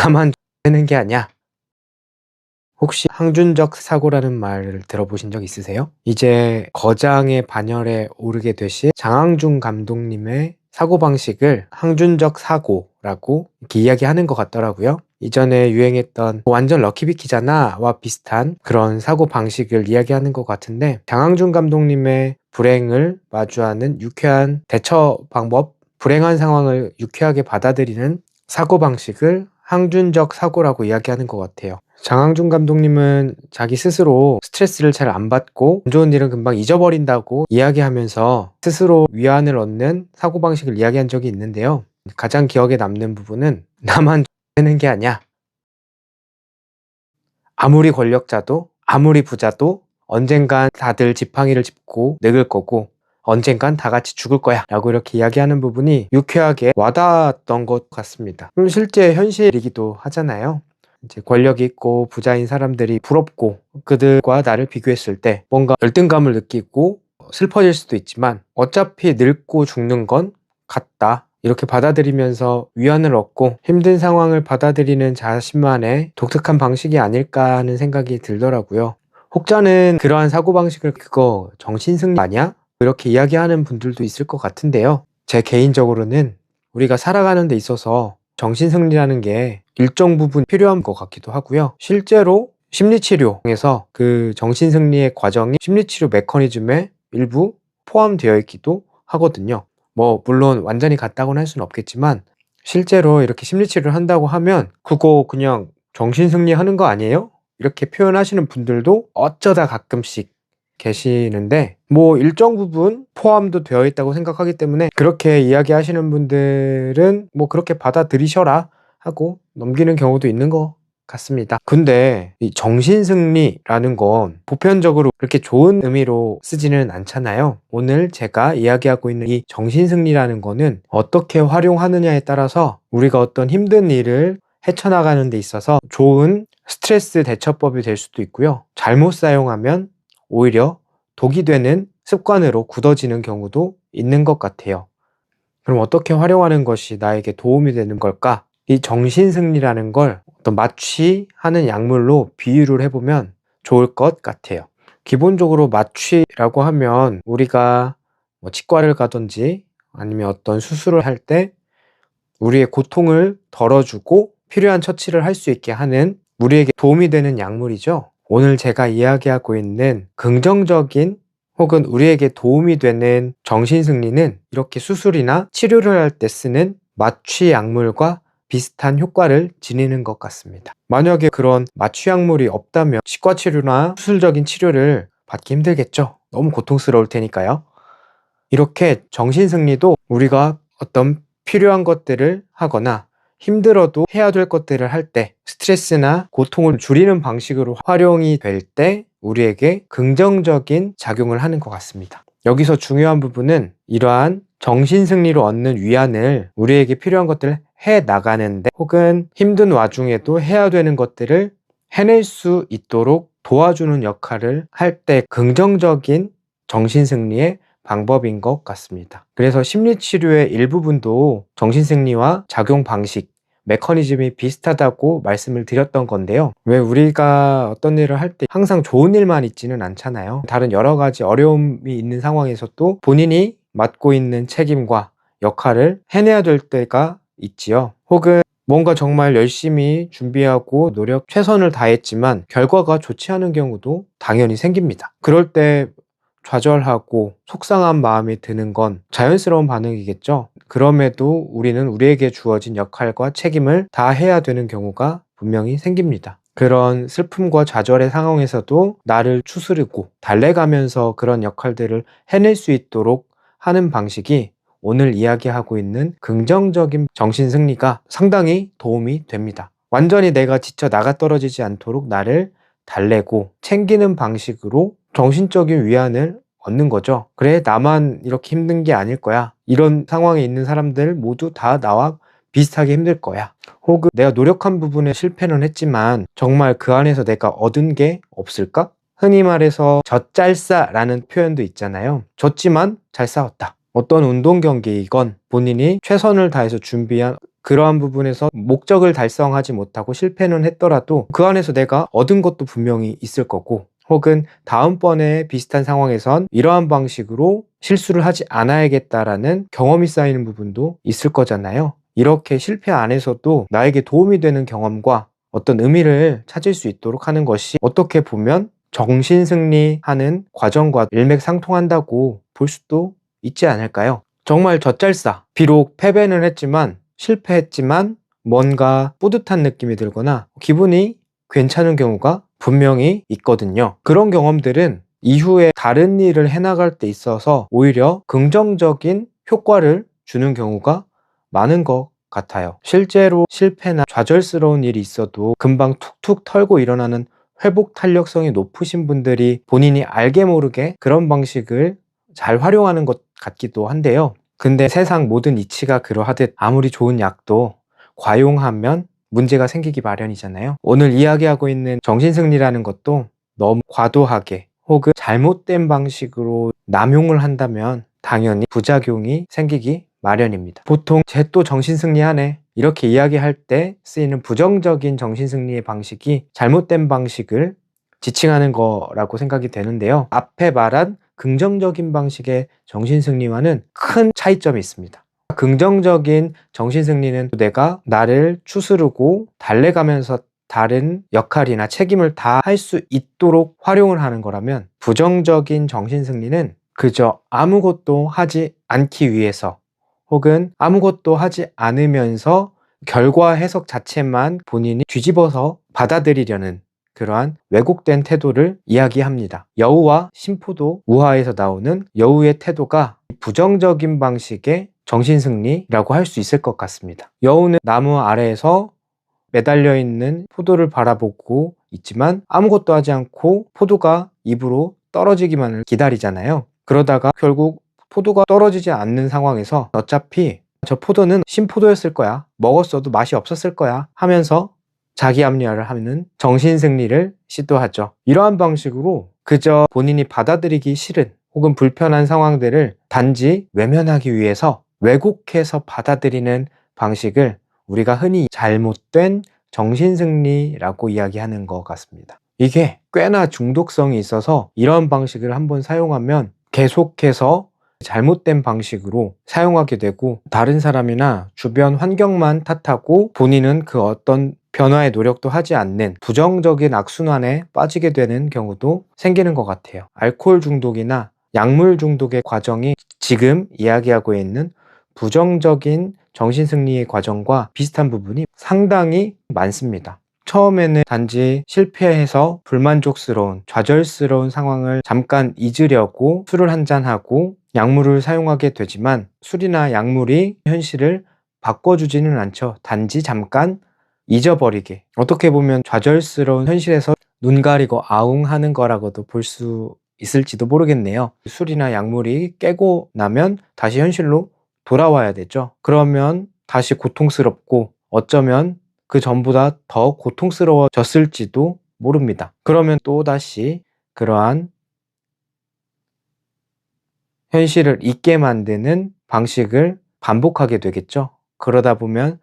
나만 되는 게 아니야. 혹시 항준적 사고라는 말을 들어보신 적 있으세요? 이제 거장의 반열에 오르게 되신 장항준 감독님의 사고방식을 항준적 사고라고 이렇게 이야기하는 것 같더라고요. 이전에 유행했던 완전 럭키비키잖아 와 비슷한 그런 사고방식을 이야기하는 것 같은데, 장항준 감독님의 불행을 마주하는 유쾌한 대처 방법, 불행한 상황을 유쾌하게 받아들이는 사고방식을 항준적 사고라고 이야기하는 것 같아요. 장항준 감독님은 자기 스스로 스트레스를 잘 안 받고 안 좋은 일은 금방 잊어버린다고 이야기하면서 스스로 위안을 얻는 사고방식을 이야기한 적이 있는데요. 가장 기억에 남는 부분은 나만 되는 게 아니야. 아무리 권력자도 아무리 부자도 언젠간 다들 지팡이를 짚고 늙을 거고 언젠간 다 같이 죽을 거야 라고 이렇게 이야기하는 부분이 유쾌하게 와닿았던 것 같습니다. 그럼 실제 현실이기도 하잖아요. 이제 권력이 있고 부자인 사람들이 부럽고 그들과 나를 비교했을 때 뭔가 열등감을 느끼고 슬퍼질 수도 있지만 어차피 늙고 죽는 건 같다, 이렇게 받아들이면서 위안을 얻고 힘든 상황을 받아들이는 자신만의 독특한 방식이 아닐까 하는 생각이 들더라고요. 혹자는 그러한 사고방식을 그거 정신승리 아니야? 이렇게 이야기하는 분들도 있을 것 같은데요. 제 개인적으로는 우리가 살아가는 데 있어서 정신승리라는 게 일정 부분 필요한 것 같기도 하고요. 실제로 심리치료에서 그 정신승리의 과정이 심리치료 메커니즘에 일부 포함되어 있기도 하거든요. 물론 완전히 같다고는 할 수는 없겠지만 실제로 이렇게 심리치료를 한다고 하면 그거 그냥 정신승리 하는 거 아니에요? 이렇게 표현하시는 분들도 어쩌다 가끔씩 계시는데, 일정 부분 포함도 되어 있다고 생각하기 때문에 그렇게 이야기하시는 분들은 그렇게 받아들이셔라 하고 넘기는 경우도 있는 것 같습니다. 근데 이 정신승리라는 건 보편적으로 그렇게 좋은 의미로 쓰지는 않잖아요. 오늘 제가 이야기하고 있는 이 정신승리라는 거는 어떻게 활용하느냐에 따라서 우리가 어떤 힘든 일을 헤쳐나가는 데 있어서 좋은 스트레스 대처법이 될 수도 있고요. 잘못 사용하면 오히려 독이 되는 습관으로 굳어지는 경우도 있는 것 같아요. 그럼 어떻게 활용하는 것이 나에게 도움이 되는 걸까? 이 정신승리라는 걸 어떤 마취하는 약물로 비유를 해보면 좋을 것 같아요. 기본적으로 마취라고 하면 우리가 치과를 가든지 아니면 어떤 수술을 할 때 우리의 고통을 덜어주고 필요한 처치를 할 수 있게 하는 우리에게 도움이 되는 약물이죠. 오늘 제가 이야기하고 있는 긍정적인 혹은 우리에게 도움이 되는 정신승리는 이렇게 수술이나 치료를 할 때 쓰는 마취 약물과 비슷한 효과를 지니는 것 같습니다. 만약에 그런 마취 약물이 없다면 치과 치료나 수술적인 치료를 받기 힘들겠죠. 너무 고통스러울 테니까요. 이렇게 정신승리도 우리가 어떤 필요한 것들을 하거나 힘들어도 해야 될 것들을 할 때 스트레스나 고통을 줄이는 방식으로 활용이 될 때 우리에게 긍정적인 작용을 하는 것 같습니다. 여기서 중요한 부분은 이러한 정신승리로 얻는 위안을 우리에게 필요한 것들을 해 나가는데 혹은 힘든 와중에도 해야 되는 것들을 해낼 수 있도록 도와주는 역할을 할 때 긍정적인 정신승리의 방법인 것 같습니다. 그래서 심리치료의 일부분도 정신승리와 작용 방식, 메커니즘이 비슷하다고 말씀을 드렸던 건데요. 왜 우리가 어떤 일을 할 때 항상 좋은 일만 있지는 않잖아요. 다른 여러 가지 어려움이 있는 상황에서도 본인이 맡고 있는 책임과 역할을 해내야 될 때가 있지요. 혹은 뭔가 정말 열심히 준비하고 최선을 다했지만 결과가 좋지 않은 경우도 당연히 생깁니다. 그럴 때 좌절하고 속상한 마음이 드는 건 자연스러운 반응이겠죠. 그럼에도 우리는 우리에게 주어진 역할과 책임을 다 해야 되는 경우가 분명히 생깁니다. 그런 슬픔과 좌절의 상황에서도 나를 추스르고 달래가면서 그런 역할들을 해낼 수 있도록 하는 방식이 오늘 이야기하고 있는 긍정적인 정신승리가 상당히 도움이 됩니다. 완전히 내가 지쳐 나가떨어지지 않도록 나를 달래고 챙기는 방식으로 정신적인 위안을 얻는 거죠. 그래, 나만 이렇게 힘든 게 아닐 거야. 이런 상황에 있는 사람들 모두 다 나와 비슷하게 힘들 거야. 혹은 내가 노력한 부분에 실패는 했지만 정말 그 안에서 내가 얻은 게 없을까? 흔히 말해서 젖잘싸라는 표현도 있잖아요. 졌지만 잘 싸웠다. 어떤 운동 경기이건 본인이 최선을 다해서 준비한 그러한 부분에서 목적을 달성하지 못하고 실패는 했더라도 그 안에서 내가 얻은 것도 분명히 있을 거고, 혹은 다음번에 비슷한 상황에선 이러한 방식으로 실수를 하지 않아야겠다라는 경험이 쌓이는 부분도 있을 거잖아요. 이렇게 실패 안에서도 나에게 도움이 되는 경험과 어떤 의미를 찾을 수 있도록 하는 것이 어떻게 보면 정신승리하는 과정과 일맥상통한다고 볼 수도 있지 않을까요? 정말 젖잘싸. 비록 패배는 했지만, 실패했지만 뭔가 뿌듯한 느낌이 들거나 기분이 괜찮은 경우가 분명히 있거든요. 그런 경험들은 이후에 다른 일을 해나갈 때 있어서 오히려 긍정적인 효과를 주는 경우가 많은 것 같아요. 실제로 실패나 좌절스러운 일이 있어도 금방 툭툭 털고 일어나는 회복 탄력성이 높으신 분들이 본인이 알게 모르게 그런 방식을 잘 활용하는 것 같기도 한데요. 근데 세상 모든 이치가 그러하듯 아무리 좋은 약도 과용하면 문제가 생기기 마련이잖아요. 오늘 이야기하고 있는 정신승리라는 것도 너무 과도하게 혹은 잘못된 방식으로 남용을 한다면 당연히 부작용이 생기기 마련입니다. 보통 쟤 또 정신승리하네 이렇게 이야기할 때 쓰이는 부정적인 정신승리의 방식이 잘못된 방식을 지칭하는 거라고 생각이 되는데요. 앞에 말한 긍정적인 방식의 정신승리와는 큰 차이점이 있습니다. 긍정적인 정신승리는 내가 나를 추스르고 달래가면서 다른 역할이나 책임을 다 할 수 있도록 활용을 하는 거라면, 부정적인 정신승리는 그저 아무것도 하지 않기 위해서 혹은 아무것도 하지 않으면서 결과 해석 자체만 본인이 뒤집어서 받아들이려는 그러한 왜곡된 태도를 이야기합니다. 여우와 심포도 우화에서 나오는 여우의 태도가 부정적인 방식의 정신승리라고 할 수 있을 것 같습니다. 여우는 나무 아래에서 매달려 있는 포도를 바라보고 있지만 아무것도 하지 않고 포도가 입으로 떨어지기만을 기다리잖아요. 그러다가 결국 포도가 떨어지지 않는 상황에서 어차피 저 포도는 신포도였을 거야, 먹었어도 맛이 없었을 거야 하면서 자기 합리화를 하는 정신승리를 시도하죠. 이러한 방식으로 그저 본인이 받아들이기 싫은 혹은 불편한 상황들을 단지 외면하기 위해서 왜곡해서 받아들이는 방식을 우리가 흔히 잘못된 정신승리라고 이야기하는 것 같습니다. 이게 꽤나 중독성이 있어서 이런 방식을 한번 사용하면 계속해서 잘못된 방식으로 사용하게 되고, 다른 사람이나 주변 환경만 탓하고 본인은 그 어떤 변화의 노력도 하지 않는 부정적인 악순환에 빠지게 되는 경우도 생기는 것 같아요. 알코올 중독이나 약물 중독의 과정이 지금 이야기하고 있는 부정적인 정신승리의 과정과 비슷한 부분이 상당히 많습니다. 처음에는 단지 실패해서 불만족스러운 좌절스러운 상황을 잠깐 잊으려고 술을 한잔하고 약물을 사용하게 되지만, 술이나 약물이 현실을 바꿔주지는 않죠. 단지 잠깐 잊어버리게, 어떻게 보면 좌절스러운 현실에서 눈 가리고 아웅하는 거라고도 볼 수 있을지도 모르겠네요. 술이나 약물이 깨고 나면 다시 현실로 돌아와야 되죠. 그러면 다시 고통스럽고 어쩌면 그 전보다 더 고통스러워졌을지도 모릅니다. 그러면 또다시 그러한 현실을 잊게 만드는 방식을 반복하게 되겠죠. 그러다 보면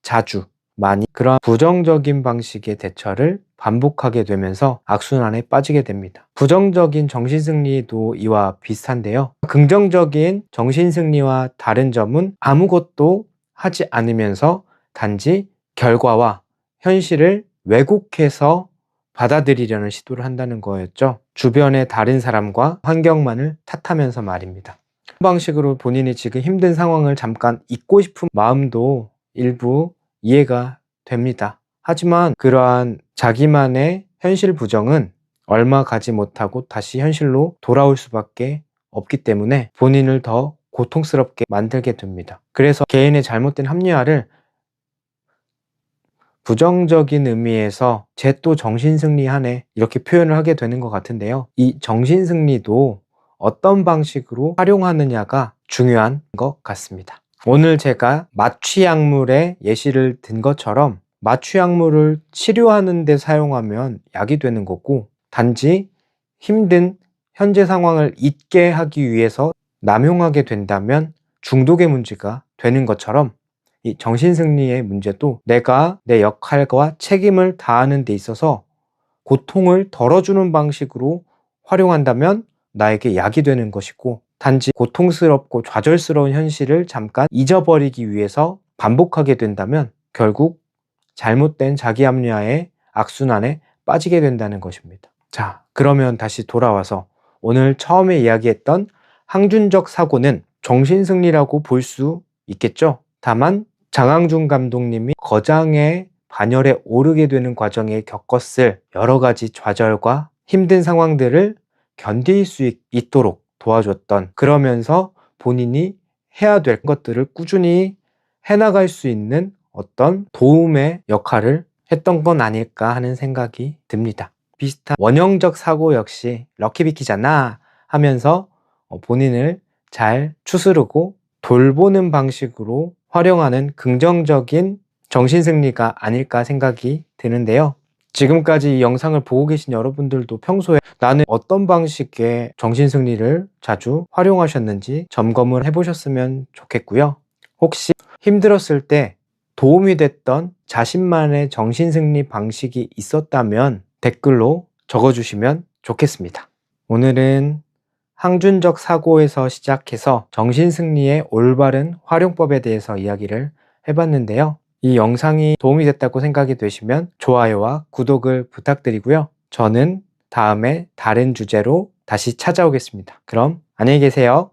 자주 많이 그런 부정적인 방식의 대처를 반복하게 되면서 악순환에 빠지게 됩니다. 부정적인 정신승리도 이와 비슷한데요. 긍정적인 정신승리와 다른 점은 아무것도 하지 않으면서 단지 결과와 현실을 왜곡해서 받아들이려는 시도를 한다는 거였죠. 주변의 다른 사람과 환경만을 탓하면서 말입니다. 이런 방식으로 본인이 지금 힘든 상황을 잠깐 잊고 싶은 마음도 일부 이해가 됩니다. 하지만 그러한 자기만의 현실 부정은 얼마 가지 못하고 다시 현실로 돌아올 수밖에 없기 때문에 본인을 더 고통스럽게 만들게 됩니다. 그래서 개인의 잘못된 합리화를 부정적인 의미에서 쟤 또 정신승리하네 이렇게 표현을 하게 되는 것 같은데요. 이 정신승리도 어떤 방식으로 활용하느냐가 중요한 것 같습니다. 오늘 제가 마취약물의 예시를 든 것처럼 마취약물을 치료하는 데 사용하면 약이 되는 거고, 단지 힘든 현재 상황을 잊게 하기 위해서 남용하게 된다면 중독의 문제가 되는 것처럼, 이 정신승리의 문제도 내가 내 역할과 책임을 다하는 데 있어서 고통을 덜어주는 방식으로 활용한다면 나에게 약이 되는 것이고, 단지 고통스럽고 좌절스러운 현실을 잠깐 잊어버리기 위해서 반복하게 된다면 결국 잘못된 자기 합리화의 악순환에 빠지게 된다는 것입니다. 자, 그러면 다시 돌아와서 오늘 처음에 이야기했던 항준적 사고는 정신승리라고 볼 수 있겠죠? 다만 장항준 감독님이 거장의 반열에 오르게 되는 과정에 겪었을 여러 가지 좌절과 힘든 상황들을 견딜 수 있도록 도와줬던, 그러면서 본인이 해야 될 것들을 꾸준히 해나갈 수 있는 어떤 도움의 역할을 했던 건 아닐까 하는 생각이 듭니다. 비슷한 원형적 사고 역시 럭키비키잖아 하면서 본인을 잘 추스르고 돌보는 방식으로 활용하는 긍정적인 정신승리가 아닐까 생각이 드는데요. 지금까지 이 영상을 보고 계신 여러분들도 평소에 나는 어떤 방식의 정신승리를 자주 활용하셨는지 점검을 해보셨으면 좋겠고요. 혹시 힘들었을 때 도움이 됐던 자신만의 정신승리 방식이 있었다면 댓글로 적어주시면 좋겠습니다. 오늘은 항준적 사고에서 시작해서 정신승리의 올바른 활용법에 대해서 이야기를 해봤는데요. 이 영상이 도움이 됐다고 생각이 되시면 좋아요와 구독을 부탁드리고요. 저는 다음에 다른 주제로 다시 찾아오겠습니다. 그럼 안녕히 계세요.